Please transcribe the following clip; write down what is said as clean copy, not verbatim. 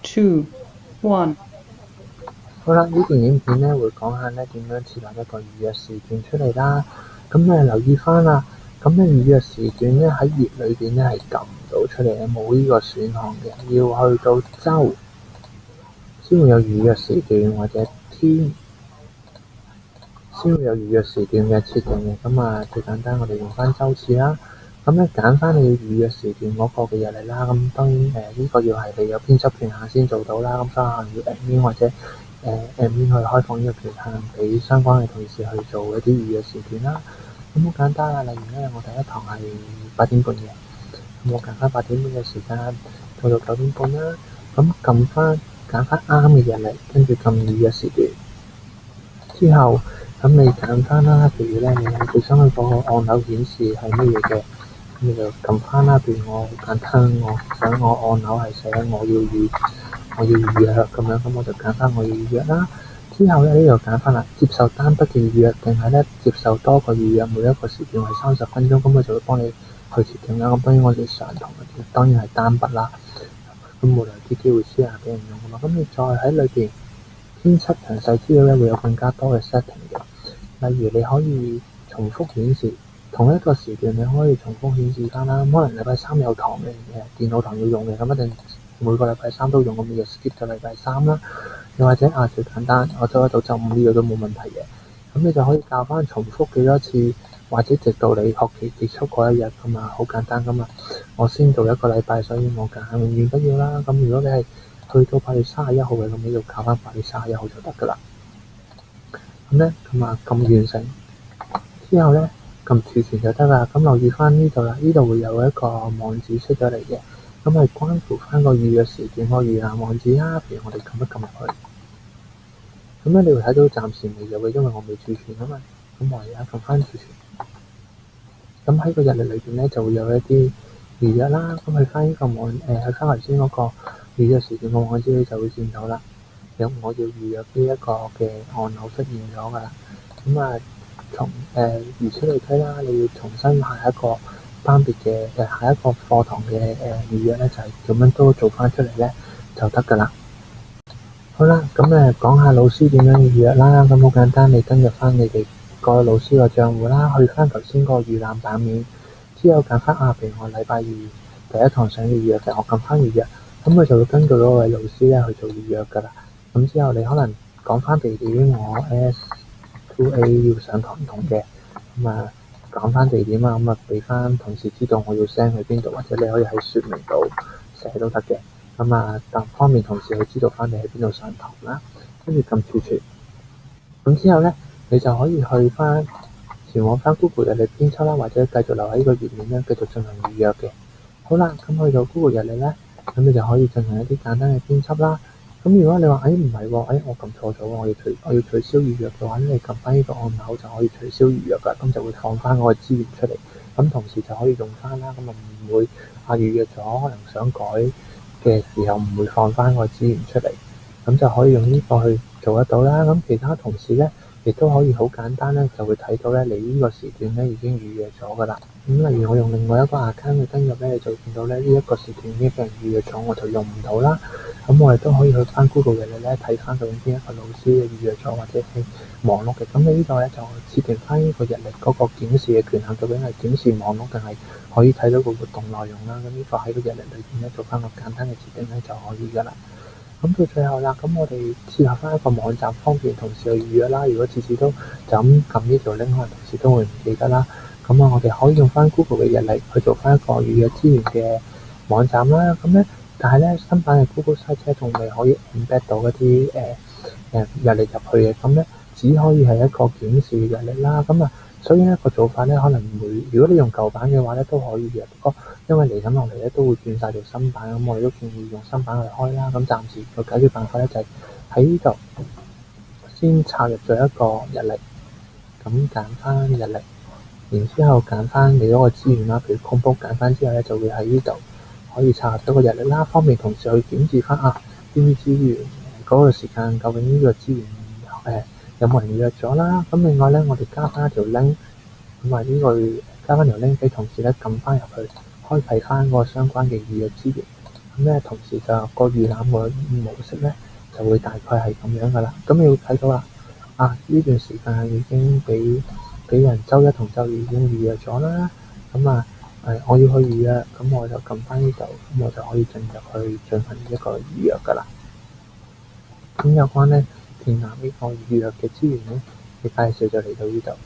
two, one。好啦，呢段影片咧會講下咧點樣設立一個預約時段出嚟啦。咁留意翻啦，咁預約時段咧喺頁裏邊咧係撳唔到出嚟嘅，冇呢個選項嘅，要去到周先會有預約時段，或者天先會有預約時段嘅設定嘅。最簡單，我哋用翻周次啦。揀翻你要預約時段嗰個嘅日曆啦。當然呢個要係你有編輯權限先做到啦。所以可能要 admin 或者admin 去開放呢個權限俾相關嘅同事去做一啲預約時段啦。好簡單啦，例如咧，我第一堂係8點半嘅，我揀翻8點半嘅時間到到9點半啦。揀翻啱嘅日曆，跟住撳預約時段之後，你揀翻啦。譬如咧，你最想去嗰個按鈕顯示係乜嘢嘅，咁你就撳翻啦。譬如我好簡單，我想我按鈕係寫我要預約咁樣，咁我就揀翻我要預約啦。之後咧，呢度揀翻啦，接受單筆嘅預約定係咧接受多個預約，每一個時段係30分鐘，咁佢就會幫你去設定啦。當然我哋上堂嘅當然係單筆啦。冇理由啲機會 share 俾人用㗎嘛。你再喺裏邊編輯詳細資料咧，會有更加多嘅 setting 嘅。例如你可以重複顯示同一個時段，你可以重複顯示翻啦。可能禮拜三有堂嘅電腦堂要用嘅，咁一定每個禮拜三都用，咁你就 skip 咗禮拜三啦。又或者最簡單，我周一到周五呢個都冇問題嘅。咁你就可以校翻重複幾多次，或者直到你學期結束嗰一日咁好簡單㗎嘛。我先做一個禮拜，所以我揀永遠不要啦。如果你係去到8月31號嘅，咁你就校翻8月31號就得㗎啦。撳完成之後咧，撳儲存就得啦。留意翻呢度啦，呢度會有一個網址出咗嚟嘅，係關乎翻個預約時段個預覽網址啦。譬如我哋撳一撳入去，你會睇到暫時未有嘅，因為我未儲存啊嘛。我而家撳翻儲存，喺個日曆裏邊咧就會有一啲預約啦。去翻呢個網去翻頭先嗰個預約時段個網址，你就會見到啦。我要預約呢一個嘅按鈕出現咗㗎啦。如此類推啦，你要重新下一個班別嘅下一個課堂嘅預約咧，就係咁樣都做翻出嚟咧就得㗎啦。好啦，講下老師點樣預約啦。好簡單，你登入翻你哋個老師個賬戶啦，去翻頭先個預覽版面，之後揀翻譬如我禮拜二第一堂想預約嘅，我撳翻預約，佢就會根據嗰位老師咧去做預約㗎啦。之後你可能講翻地點，我 S2A 要上堂同嘅，講翻地點啊，俾翻同事知道我要 send 去邊度，或者你可以喺說明度寫都得嘅。方便同事去知道翻你喺邊度上堂啦。跟住撳儲存，之後咧你就可以去翻前往翻 Google 日曆編輯啦，或者繼續留喺呢個頁面咧繼續進行預約嘅。好啦，去到 Google 日曆咧，你就可以進行一啲簡單嘅編輯啦。如果你話唔係喎，我撳錯咗，我要取消預約嘅話，你撳翻呢個按鈕就可以取消預約㗎，就會放翻嗰個資源出嚟，同時就可以用翻啦。唔會預約咗可能想改嘅時候唔會放翻個資源出嚟，就可以用呢個去做得到啦。其他同事咧亦都可以好簡單咧，就會睇到咧你呢個時段咧已經預約咗㗎啦。例如我用另外一個 account 去登入咧，你就見到咧呢一個時段已經俾人預約咗，我就用唔到啦。我哋都可以去翻 Google 日曆咧睇翻究竟邊一個老師預約咗或者係忙碌嘅。你呢度咧就設定翻呢個日曆嗰個檢視嘅權限，究竟係檢視忙碌定係可以睇到個活動內容啦。呢個喺個日曆裏邊咧做翻個簡單嘅設定咧就可以㗎啦。到最後啦，我哋設立翻一個網站，方便同事去預約啦。如果次次都就咁撳呢條 link，可能同事都會唔記得啦。我哋可以用翻 Google 嘅日曆去做翻一個預約資源嘅網站啦。但係咧新版嘅 Google Sites 仲未可以 embed 到一啲日曆入去嘅，只可以係一個檢視嘅日曆啦。所以呢個做法咧可能唔會，如果你用舊版嘅話咧都可以嘅。不過因為嚟緊落嚟咧都會轉晒做新版，我哋都建議用新版去開啦。暫時個解決辦法咧就係喺呢度先插入咗一個日曆，揀翻日曆，然之後揀翻你嗰個資源啦，譬如 Chromebook 揀翻之後咧就會喺呢度可以插入咗個日曆啦，方便同事去檢視翻邊啲資源嗰個時間究竟呢個資源有冇人預約咗啦。另外咧我哋加翻一條 link，呢個加翻條 link 俾同事咧撳翻入去，開啟翻嗰個相關嘅預約資源。咁咧同時就個預覽個模式咧就會大概係咁樣噶啦。咁你會睇到啦，呢段時間已經俾人週一同週二已經預約咗啦。咁我要去預約，咁我就撳翻呢度，咁我就可以進入去進行一個預約噶啦。咁有關咧田南呢個預約嘅資源咧嘅介紹就嚟到呢度。